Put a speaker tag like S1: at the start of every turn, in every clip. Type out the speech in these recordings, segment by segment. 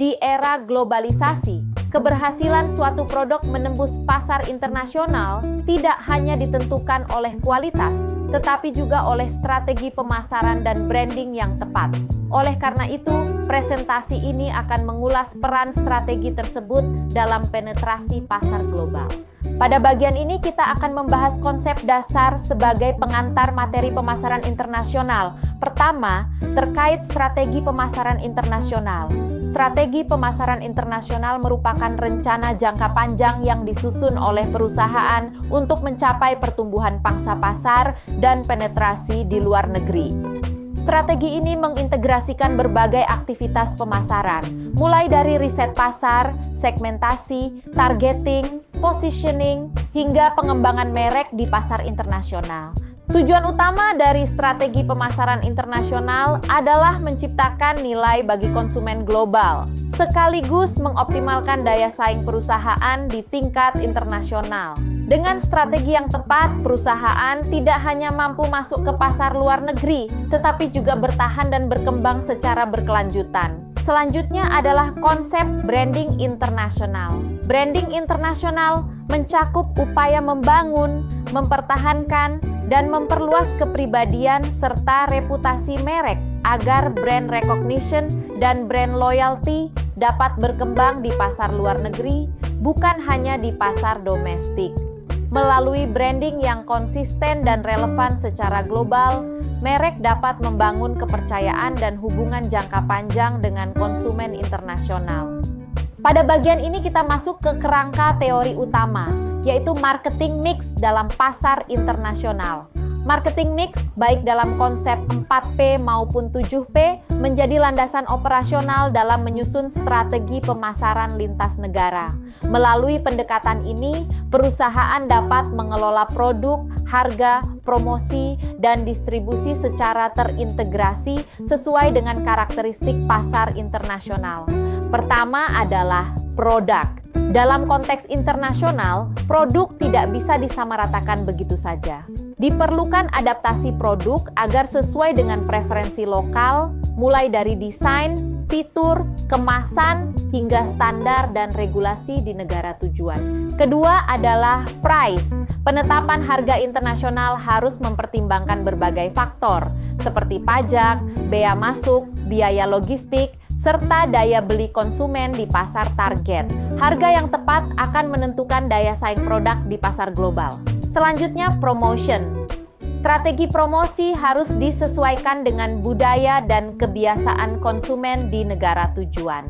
S1: Di era globalisasi, keberhasilan suatu produk menembus pasar internasional tidak hanya ditentukan oleh kualitas, tetapi juga oleh strategi pemasaran dan branding yang tepat. Oleh karena itu, presentasi ini akan mengulas peran strategi tersebut dalam penetrasi pasar global. Pada bagian ini kita akan membahas konsep dasar sebagai pengantar materi pemasaran internasional. Pertama, terkait strategi pemasaran internasional. Strategi pemasaran internasional merupakan rencana jangka panjang yang disusun oleh perusahaan untuk mencapai pertumbuhan pangsa pasar dan penetrasi di luar negeri. Strategi ini mengintegrasikan berbagai aktivitas pemasaran, mulai dari riset pasar, segmentasi, targeting, positioning, hingga pengembangan merek di pasar internasional. Tujuan utama dari strategi pemasaran internasional adalah menciptakan nilai bagi konsumen global, sekaligus mengoptimalkan daya saing perusahaan di tingkat internasional. Dengan strategi yang tepat, perusahaan tidak hanya mampu masuk ke pasar luar negeri, tetapi juga bertahan dan berkembang secara berkelanjutan. Selanjutnya adalah konsep branding internasional. Branding internasional mencakup upaya membangun, mempertahankan, dan memperluas kepribadian serta reputasi merek agar brand recognition dan brand loyalty dapat berkembang di pasar luar negeri, bukan hanya di pasar domestik. Melalui branding yang konsisten dan relevan secara global, merek dapat membangun kepercayaan dan hubungan jangka panjang dengan konsumen internasional. Pada bagian ini kita masuk ke kerangka teori utama, yaitu marketing mix dalam pasar internasional. Marketing mix, baik dalam konsep 4P maupun 7P, menjadi landasan operasional dalam menyusun strategi pemasaran lintas negara. Melalui pendekatan ini, perusahaan dapat mengelola produk, harga, promosi, dan distribusi secara terintegrasi sesuai dengan karakteristik pasar internasional. Pertama adalah produk. Dalam konteks internasional, produk tidak bisa disamaratakan begitu saja. Diperlukan adaptasi produk agar sesuai dengan preferensi lokal, mulai dari desain, fitur, kemasan, hingga standar dan regulasi di negara tujuan. Kedua adalah price. Penetapan harga internasional harus mempertimbangkan berbagai faktor, seperti pajak, bea masuk, biaya logistik, serta daya beli konsumen di pasar target. Harga yang tepat akan menentukan daya saing produk di pasar global. Selanjutnya, promotion. Strategi promosi harus disesuaikan dengan budaya dan kebiasaan konsumen di negara tujuan.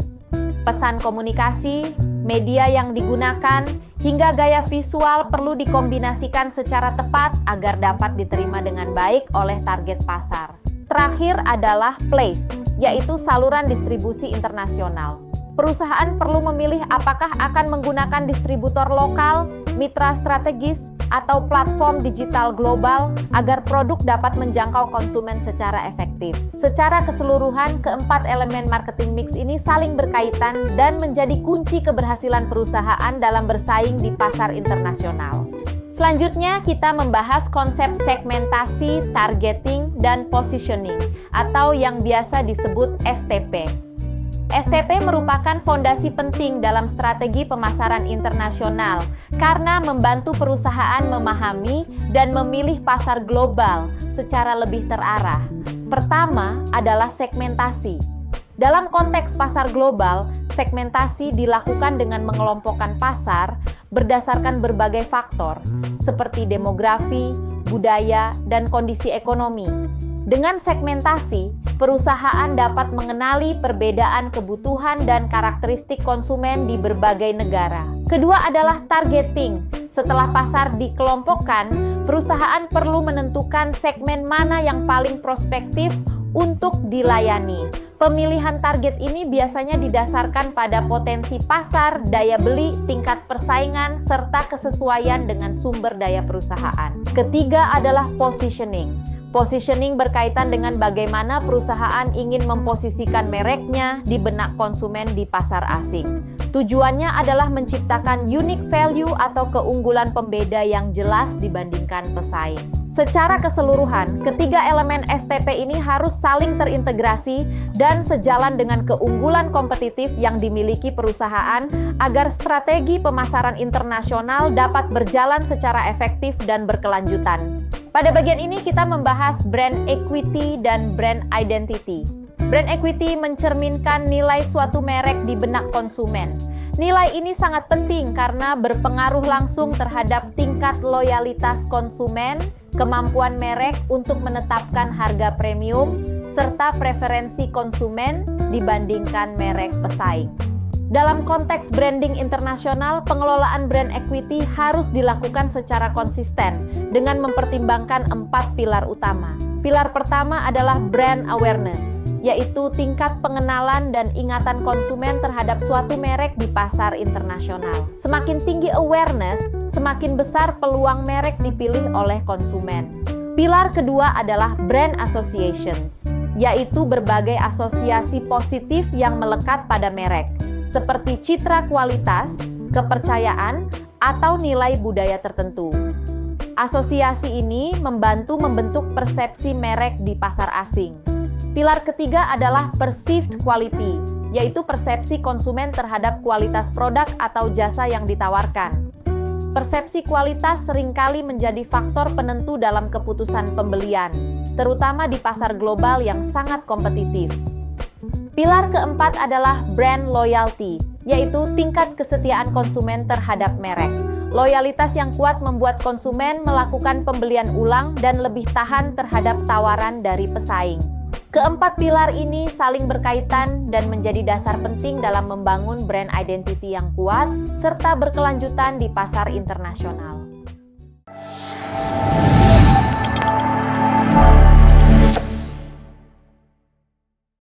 S1: Pesan komunikasi, media yang digunakan, hingga gaya visual perlu dikombinasikan secara tepat agar dapat diterima dengan baik oleh target pasar. Terakhir adalah place, yaitu saluran distribusi internasional. Perusahaan perlu memilih apakah akan menggunakan distributor lokal, mitra strategis, atau platform digital global agar produk dapat menjangkau konsumen secara efektif. Secara keseluruhan, keempat elemen marketing mix ini saling berkaitan dan menjadi kunci keberhasilan perusahaan dalam bersaing di pasar internasional. Selanjutnya, kita membahas konsep segmentasi, targeting, dan positioning, atau yang biasa disebut STP. STP merupakan fondasi penting dalam strategi pemasaran internasional karena membantu perusahaan memahami dan memilih pasar global secara lebih terarah. Pertama adalah segmentasi. Dalam konteks pasar global, segmentasi dilakukan dengan mengelompokkan pasar berdasarkan berbagai faktor seperti demografi, budaya, dan kondisi ekonomi. Dengan segmentasi, perusahaan dapat mengenali perbedaan kebutuhan dan karakteristik konsumen di berbagai negara. Kedua adalah targeting. Setelah pasar dikelompokkan, perusahaan perlu menentukan segmen mana yang paling prospektif untuk dilayani. Pemilihan target ini biasanya didasarkan pada potensi pasar, daya beli, tingkat persaingan, serta kesesuaian dengan sumber daya perusahaan. Ketiga adalah positioning. Positioning berkaitan dengan bagaimana perusahaan ingin memposisikan mereknya di benak konsumen di pasar asing. Tujuannya adalah menciptakan unique value atau keunggulan pembeda yang jelas dibandingkan pesaing. Secara keseluruhan, ketiga elemen STP ini harus saling terintegrasi dan sejalan dengan keunggulan kompetitif yang dimiliki perusahaan agar strategi pemasaran internasional dapat berjalan secara efektif dan berkelanjutan. Pada bagian ini kita membahas brand equity dan brand identity. Brand equity mencerminkan nilai suatu merek di benak konsumen. Nilai ini sangat penting karena berpengaruh langsung terhadap tingkat loyalitas konsumen, kemampuan merek untuk menetapkan harga premium, serta preferensi konsumen dibandingkan merek pesaing. Dalam konteks branding internasional, pengelolaan brand equity harus dilakukan secara konsisten dengan mempertimbangkan 4 pilar utama. Pilar pertama adalah brand awareness, yaitu tingkat pengenalan dan ingatan konsumen terhadap suatu merek di pasar internasional. Semakin tinggi awareness, semakin besar peluang merek dipilih oleh konsumen. Pilar kedua adalah brand associations, yaitu berbagai asosiasi positif yang melekat pada merek, seperti citra kualitas, kepercayaan, atau nilai budaya tertentu. Asosiasi ini membantu membentuk persepsi merek di pasar asing. Pilar ketiga adalah perceived quality, yaitu persepsi konsumen terhadap kualitas produk atau jasa yang ditawarkan. Persepsi kualitas seringkali menjadi faktor penentu dalam keputusan pembelian, terutama di pasar global yang sangat kompetitif. Pilar keempat adalah brand loyalty, yaitu tingkat kesetiaan konsumen terhadap merek. Loyalitas yang kuat membuat konsumen melakukan pembelian ulang dan lebih tahan terhadap tawaran dari pesaing. Keempat pilar ini saling berkaitan dan menjadi dasar penting dalam membangun brand identity yang kuat serta berkelanjutan di pasar internasional.